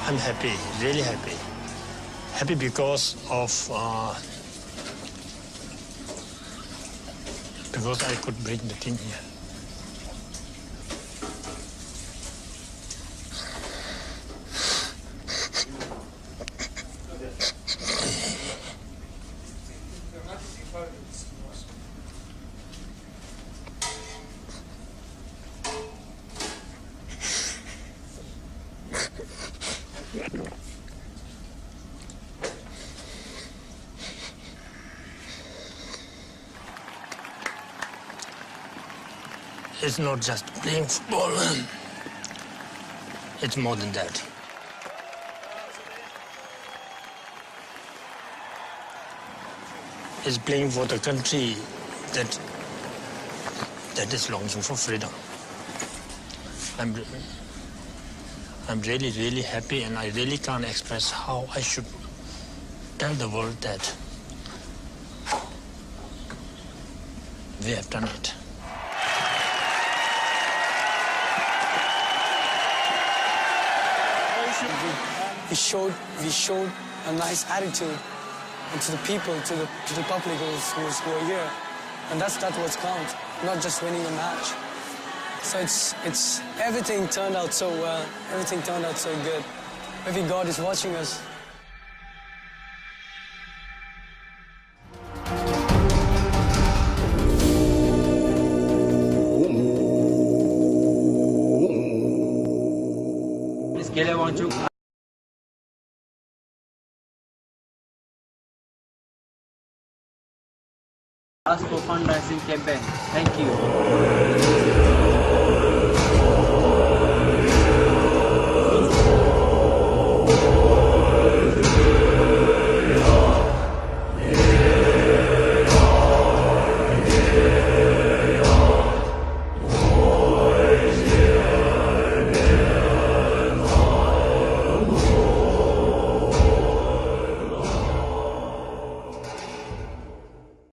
I'm happy, really happy. Happy because I could bring the team here. It's not just playing football. It's more than that. It's playing for the country that is longing for freedom. I'm really, really happy, and I really can't express how I should tell the world that we have done it. We showed a nice attitude to the people, to the public who are here, and that's what counts. Not just winning a match. So it's everything turned out so well. Everything turned out so good. Maybe God is watching us. Ask for fundraising campaign. Thank you.